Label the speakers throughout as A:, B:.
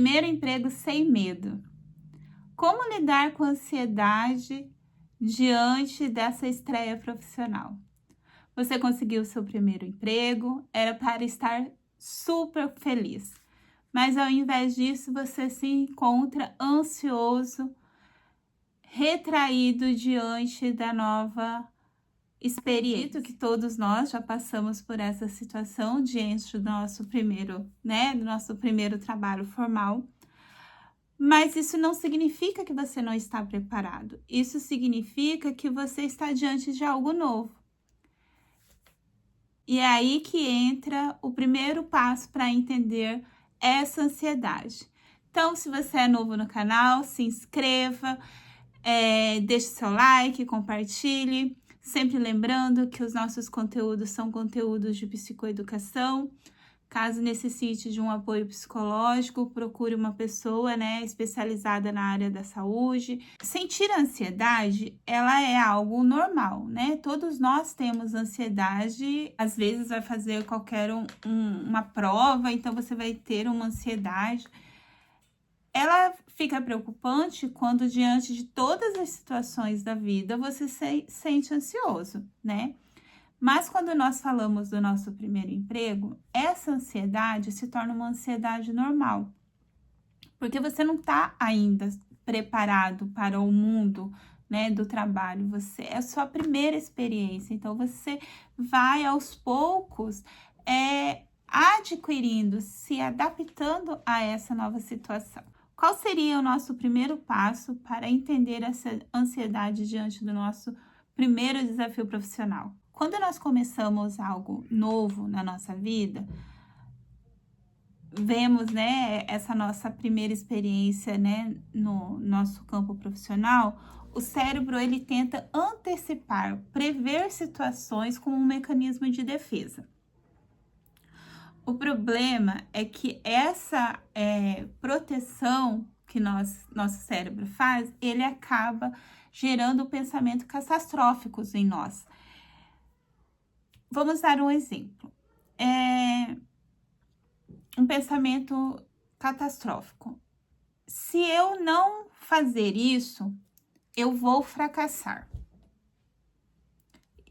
A: Primeiro emprego sem medo. Como lidar com a ansiedade diante dessa estreia profissional? Você conseguiu o seu primeiro emprego, era para estar super feliz. Mas ao invés disso, você se encontra ansioso, retraído diante da nova experiência. Acredito que todos nós já passamos por essa situação diante do nosso primeiro, do nosso primeiro trabalho formal. Mas isso não significa que você não está preparado. Isso significa que você está diante de algo novo. E é aí que entra o primeiro passo para entender essa ansiedade. Então, se você é novo no canal, se inscreva, deixe seu like, compartilhe. Sempre lembrando que os nossos conteúdos são conteúdos de psicoeducação. Caso necessite de um apoio psicológico, procure uma pessoa, especializada na área da saúde. Sentir ansiedade, ela é algo normal, Todos nós temos ansiedade, às vezes vai fazer uma prova, então você vai ter uma ansiedade. Ela fica preocupante quando, diante de todas as situações da vida, você se sente ansioso, Mas quando nós falamos do nosso primeiro emprego, essa ansiedade se torna uma ansiedade normal, porque você não está ainda preparado para o mundo, do trabalho. Você é a sua primeira experiência, então você vai aos poucos adquirindo, se adaptando a essa nova situação. Qual seria o nosso primeiro passo para entender essa ansiedade diante do nosso primeiro desafio profissional? Quando nós começamos algo novo na nossa vida, vemos, essa nossa primeira experiência, no nosso campo profissional, o cérebro, ele tenta antecipar, prever situações como um mecanismo de defesa. O problema é que essa proteção que nosso cérebro faz, ele acaba gerando pensamentos catastróficos em nós. Vamos dar um exemplo. Um pensamento catastrófico. Se eu não fazer isso, eu vou fracassar.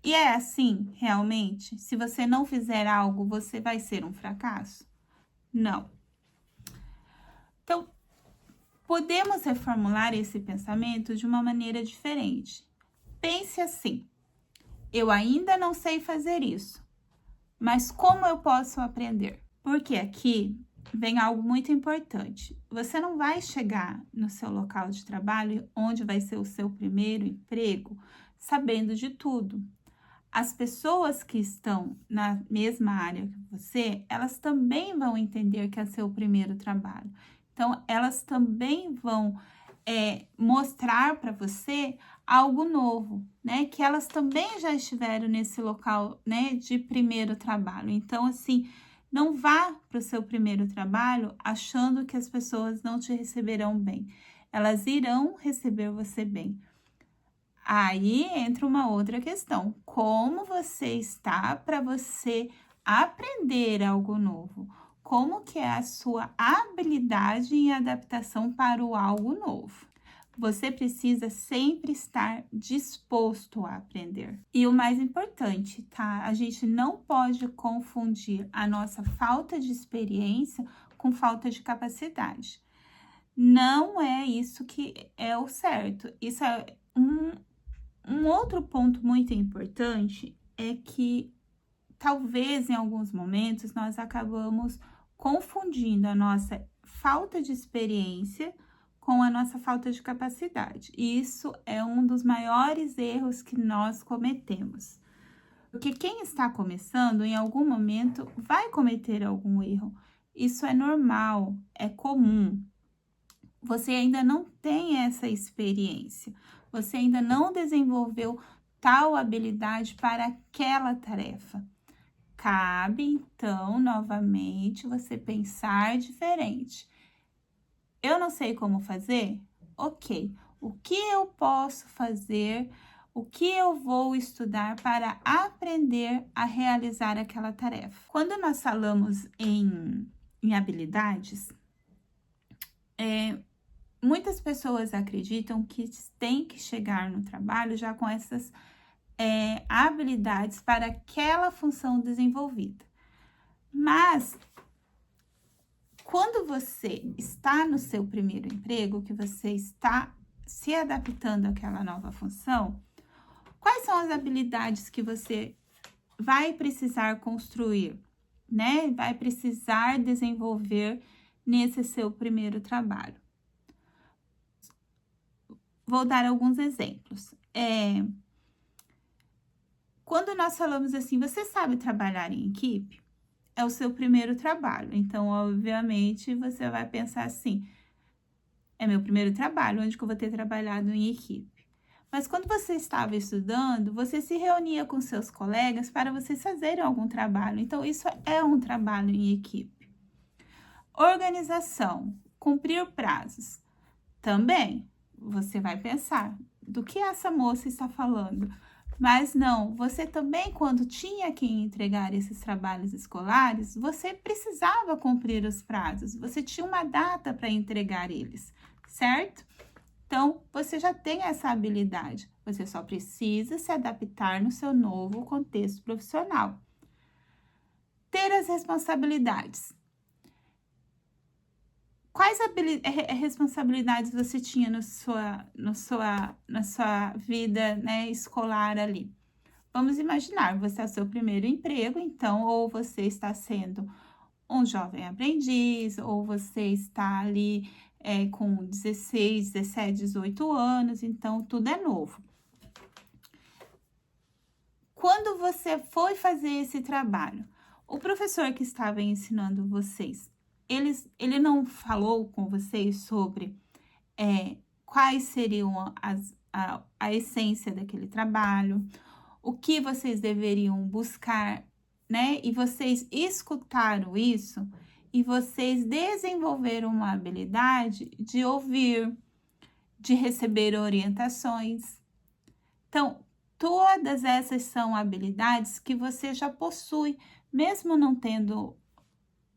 A: E é assim, realmente? Se você não fizer algo, você vai ser um fracasso? Não. Então, podemos reformular esse pensamento de uma maneira diferente. Pense assim: eu ainda não sei fazer isso, mas como eu posso aprender? Porque aqui vem algo muito importante. Você não vai chegar no seu local de trabalho, onde vai ser o seu primeiro emprego, sabendo de tudo. As pessoas que estão na mesma área que você, elas também vão entender que é seu primeiro trabalho. Então, elas também vão mostrar para você algo novo, Que elas também já estiveram nesse local, de primeiro trabalho. Então, assim, não vá para o seu primeiro trabalho achando que as pessoas não te receberão bem. Elas irão receber você bem. Aí entra uma outra questão. Como você está para você aprender algo novo? Como que é a sua habilidade em adaptação para o algo novo? Você precisa sempre estar disposto a aprender. E o mais importante, tá? A gente não pode confundir a nossa falta de experiência com falta de capacidade. Não é isso que é o certo. Isso é um outro ponto muito importante é que talvez em alguns momentos nós acabamos confundindo a nossa falta de experiência com a nossa falta de capacidade. E isso é um dos maiores erros que nós cometemos. Porque quem está começando, em algum momento, vai cometer algum erro. Isso é normal, é comum. Você ainda não tem essa experiência. Você ainda não desenvolveu tal habilidade para aquela tarefa. Cabe, então, novamente, você pensar diferente. Eu não sei como fazer? Ok. O que eu posso fazer? O que eu vou estudar para aprender a realizar aquela tarefa? Quando nós falamos em habilidades, muitas pessoas acreditam que tem que chegar no trabalho já com essas habilidades para aquela função desenvolvida. Mas, quando você está no seu primeiro emprego, que você está se adaptando àquela nova função, quais são as habilidades que você vai precisar construir, né? Vai precisar desenvolver nesse seu primeiro trabalho. Vou dar alguns exemplos. Quando nós falamos assim, você sabe trabalhar em equipe? É o seu primeiro trabalho. Então, obviamente, você vai pensar assim, é meu primeiro trabalho, onde que eu vou ter trabalhado em equipe? Mas quando você estava estudando, você se reunia com seus colegas para vocês fazerem algum trabalho. Então, isso é um trabalho em equipe. Organização, cumprir prazos. Também, você vai pensar, do que essa moça está falando? Mas não, você também, quando tinha que entregar esses trabalhos escolares, você precisava cumprir os prazos. Você tinha uma data para entregar eles, certo? Então, você já tem essa habilidade. Você só precisa se adaptar no seu novo contexto profissional. Ter as responsabilidades. Quais responsabilidades você tinha na sua vida, né, escolar ali? Vamos imaginar, você é o seu primeiro emprego, então, ou você está sendo um jovem aprendiz, ou você está ali com 16, 17, 18 anos, então tudo é novo. Quando você foi fazer esse trabalho, o professor que estava ensinando vocês, ele não falou com vocês sobre quais seriam a essência daquele trabalho, o que vocês deveriam buscar, né? E vocês escutaram isso e vocês desenvolveram uma habilidade de ouvir, de receber orientações. Então, todas essas são habilidades que você já possui, mesmo não tendo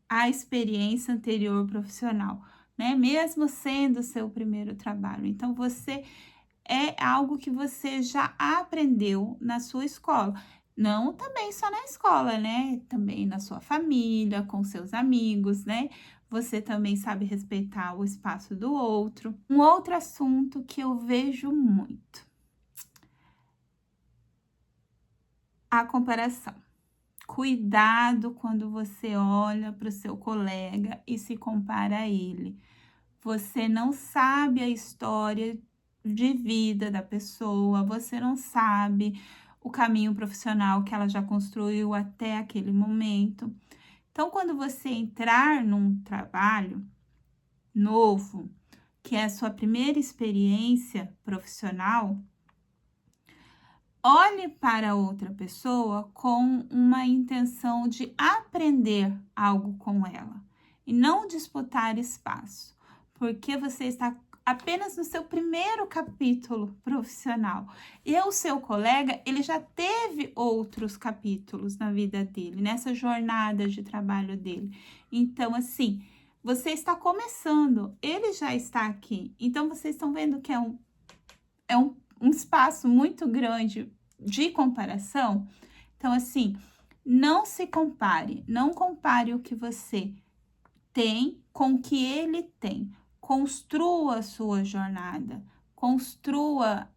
A: a experiência anterior profissional, né? Mesmo sendo seu primeiro trabalho. Então, você é algo que você já aprendeu na sua escola. Não também só na escola, né? Também na sua família, com seus amigos, né? Você também sabe respeitar o espaço do outro. Um outro assunto que eu vejo muito: a comparação. Cuidado quando você olha para o seu colega e se compara a ele. Você não sabe a história de vida da pessoa, você não sabe o caminho profissional que ela já construiu até aquele momento. Então, quando você entrar num trabalho novo, que é a sua primeira experiência profissional, olhe para outra pessoa com uma intenção de aprender algo com ela e não disputar espaço, porque você está apenas no seu primeiro capítulo profissional. E o seu colega, ele já teve outros capítulos na vida dele, nessa jornada de trabalho dele. Então, assim, você está começando, ele já está aqui. Então, vocês estão vendo que é um espaço muito grande de comparação. Então, assim, não se compare, não compare o que você tem com o que ele tem. Construa a sua jornada, construa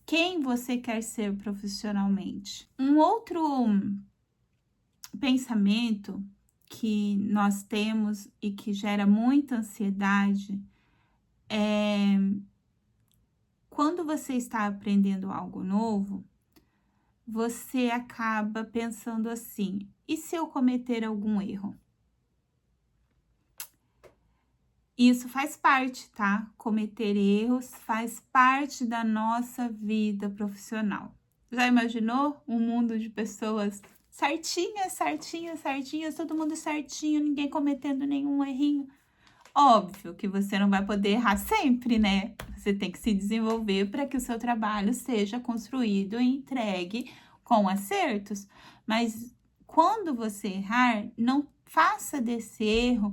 A: quem você quer ser profissionalmente. Um outro pensamento que nós temos e que gera muita ansiedade é quando você está aprendendo algo novo, você acaba pensando assim: e se eu cometer algum erro? Isso faz parte, tá? Cometer erros faz parte da nossa vida profissional. Já imaginou um mundo de pessoas certinhas, todo mundo certinho, ninguém cometendo nenhum errinho? Óbvio que você não vai poder errar sempre, né? Você tem que se desenvolver para que o seu trabalho seja construído e entregue com acertos. Mas quando você errar, não faça desse erro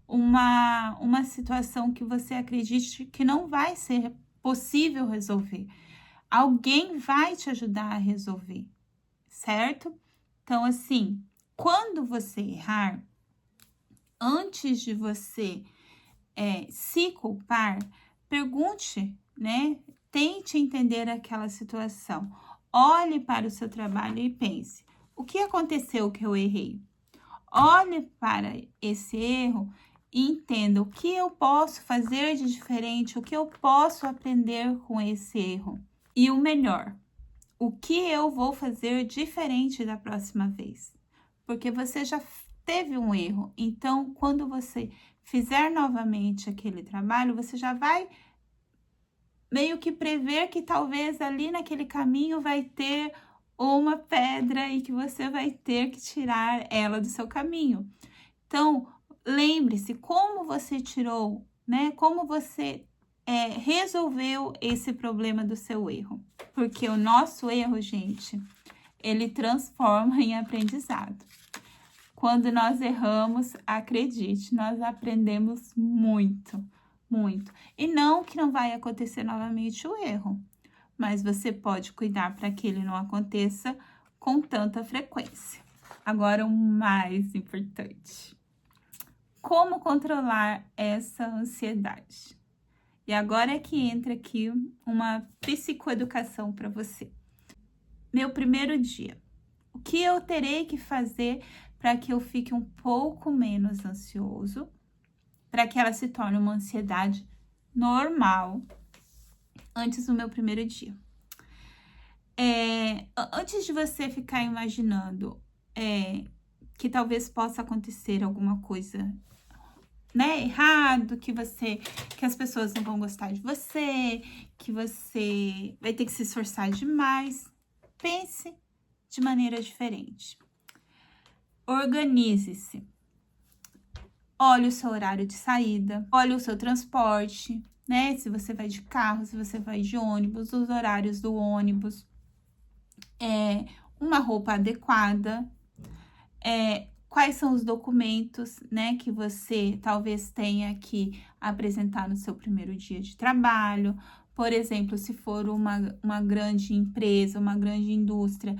A: uma situação que você acredite que não vai ser possível resolver. Alguém vai te ajudar a resolver, certo? Então, assim, quando você errar, antes de você se culpar, pergunte, né? Tente entender aquela situação. Olhe para o seu trabalho e pense: o que aconteceu que eu errei? Olhe para esse erro e entenda o que eu posso fazer de diferente, o que eu posso aprender com esse erro. E o melhor, o que eu vou fazer diferente da próxima vez? Porque você já teve um erro, então quando você fizer novamente aquele trabalho, você já vai meio que prever que talvez ali naquele caminho vai ter uma pedra e que você vai ter que tirar ela do seu caminho. Então, lembre-se como você tirou, né? Como você resolveu esse problema do seu erro. Porque o nosso erro, gente, ele transforma em aprendizado. Quando nós erramos, acredite, nós aprendemos muito, muito. E não que não vai acontecer novamente o erro, mas você pode cuidar para que ele não aconteça com tanta frequência. Agora, o mais importante: como controlar essa ansiedade? E agora é que entra aqui uma psicoeducação para você. Meu primeiro dia. O que eu terei que fazer para que eu fique um pouco menos ansioso, para que ela se torne uma ansiedade normal antes do meu primeiro dia? Antes de você ficar imaginando que talvez possa acontecer alguma coisa, né, errado, que as pessoas não vão gostar de você, que você vai ter que se esforçar demais, pense de maneira diferente. Organize-se. Olhe o seu horário de saída, olhe o seu transporte, né? Se você vai de carro, se você vai de ônibus, os horários do ônibus, uma roupa adequada, quais são os documentos, né, que você talvez tenha que apresentar no seu primeiro dia de trabalho. Por exemplo, se for uma grande empresa, uma grande indústria,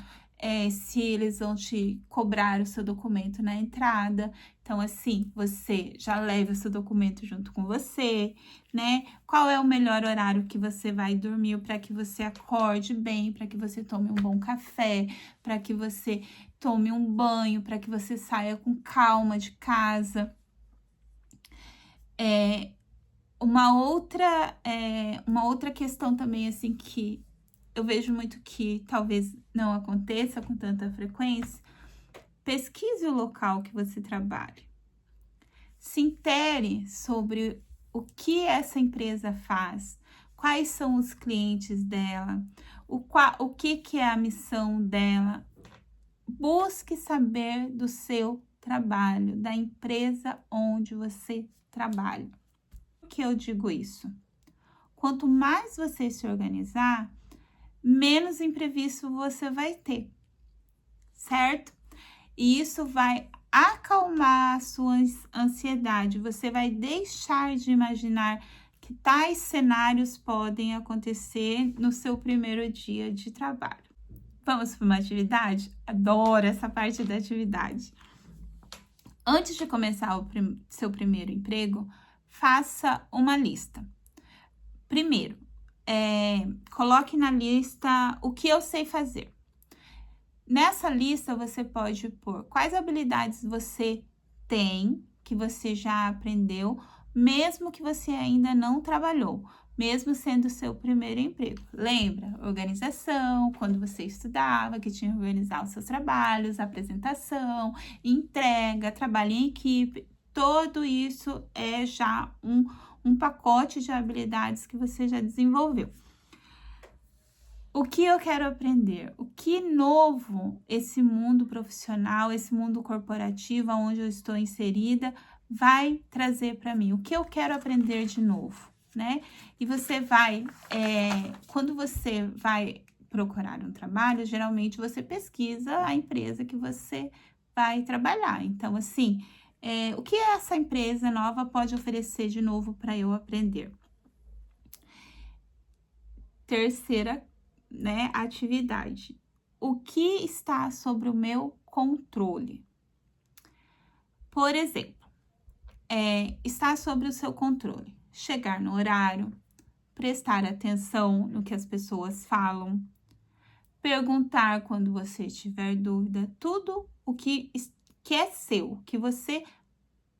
A: se eles vão te cobrar o seu documento na entrada. Então, assim, você já leva o seu documento junto com você, né? Qual é o melhor horário que você vai dormir para que você acorde bem, para que você tome um bom café, para que você tome um banho, para que você saia com calma de casa. Uma outra questão também, assim, que eu vejo muito que talvez não aconteça com tanta frequência: pesquise o local que você trabalha. Se intere sobre o que essa empresa faz, quais são os clientes dela, o que é a missão dela. Busque saber do seu trabalho, da empresa onde você trabalha. Por que eu digo isso? Quanto mais você se organizar, menos imprevisto você vai ter, certo? E isso vai acalmar a sua ansiedade. Você vai deixar de imaginar que tais cenários podem acontecer no seu primeiro dia de trabalho. Vamos para uma atividade? Adoro essa parte da atividade. Antes de começar o seu primeiro emprego, faça uma lista. Primeiro, coloque na lista o que eu sei fazer. Nessa lista, você pode pôr quais habilidades você tem, que você já aprendeu, mesmo que você ainda não trabalhou, mesmo sendo o seu primeiro emprego. Lembra? Organização, quando você estudava, que tinha que organizar os seus trabalhos, apresentação, entrega, trabalho em equipe. Tudo isso é já um pacote de habilidades que você já desenvolveu. O que eu quero aprender? O que novo esse mundo profissional, esse mundo corporativo, onde eu estou inserida, vai trazer para mim? O que eu quero aprender de novo, né? E você vai, quando você vai procurar um trabalho, geralmente você pesquisa a empresa que você vai trabalhar. Então, assim, O que essa empresa nova pode oferecer de novo para eu aprender? Terceira, né, atividade. O que está sobre o meu controle? Por exemplo, está sobre o seu controle chegar no horário, prestar atenção no que as pessoas falam, perguntar quando você tiver dúvida, tudo o que é seu, que você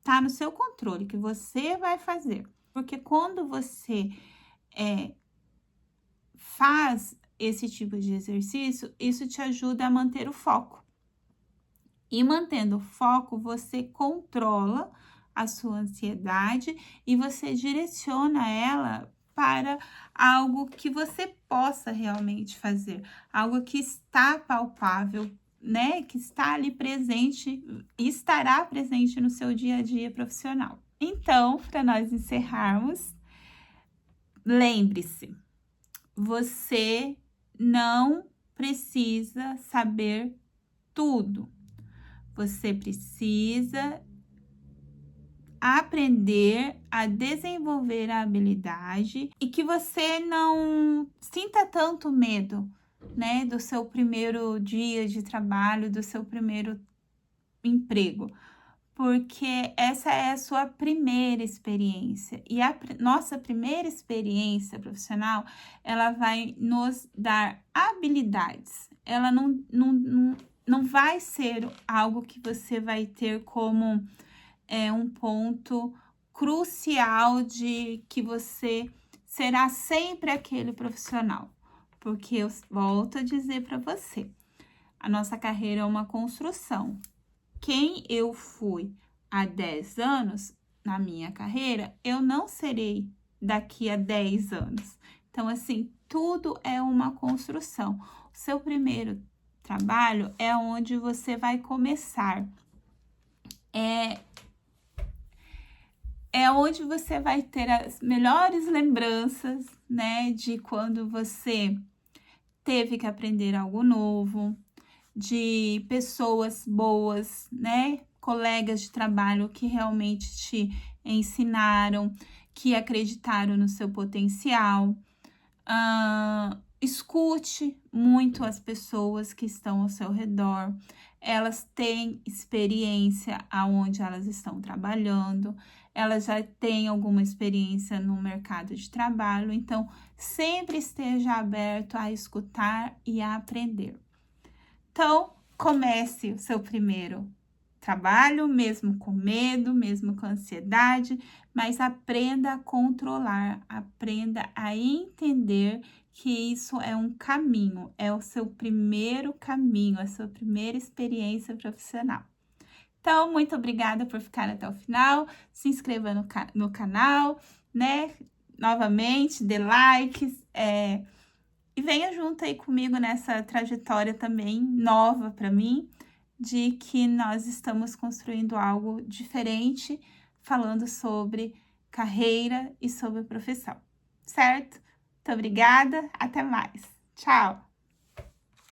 A: tá no seu controle, que você vai fazer. Porque quando você faz esse tipo de exercício, isso te ajuda a manter o foco. E mantendo o foco, você controla a sua ansiedade e você direciona ela para algo que você possa realmente fazer, algo que está palpável, né? Que está ali presente e estará presente no seu dia a dia profissional. Então, para nós encerrarmos, lembre-se, você não precisa saber tudo. Você precisa aprender a desenvolver a habilidade e que você não sinta tanto medo, né, do seu primeiro dia de trabalho, do seu primeiro emprego, porque essa é a sua primeira experiência e a nossa primeira experiência profissional, ela vai nos dar habilidades, ela não vai ser algo que você vai ter como um ponto crucial de que você será sempre aquele profissional. Porque eu volto a dizer para você, a nossa carreira é uma construção. Quem eu fui há 10 anos na minha carreira, eu não serei daqui a 10 anos. Então, assim, tudo é uma construção. O seu primeiro trabalho é onde você vai começar. É onde você vai ter as melhores lembranças, né, de quando você teve que aprender algo novo, de pessoas boas, né, colegas de trabalho que realmente te ensinaram, que acreditaram no seu potencial. Escute muito as pessoas que estão ao seu redor. Elas têm experiência aonde elas estão trabalhando, elas já têm alguma experiência no mercado de trabalho, então sempre esteja aberto a escutar e a aprender. Então, comece o seu primeiro trabalho, mesmo com medo, mesmo com ansiedade, mas aprenda a controlar, aprenda a entender que isso é um caminho, é o seu primeiro caminho, a sua primeira experiência profissional. Então, muito obrigada por ficar até o final, se inscreva no canal, né? Novamente, dê likes, e venha junto aí comigo nessa trajetória também nova para mim, de que nós estamos construindo algo diferente, falando sobre carreira e sobre profissão, certo? Muito obrigada, até mais. Tchau!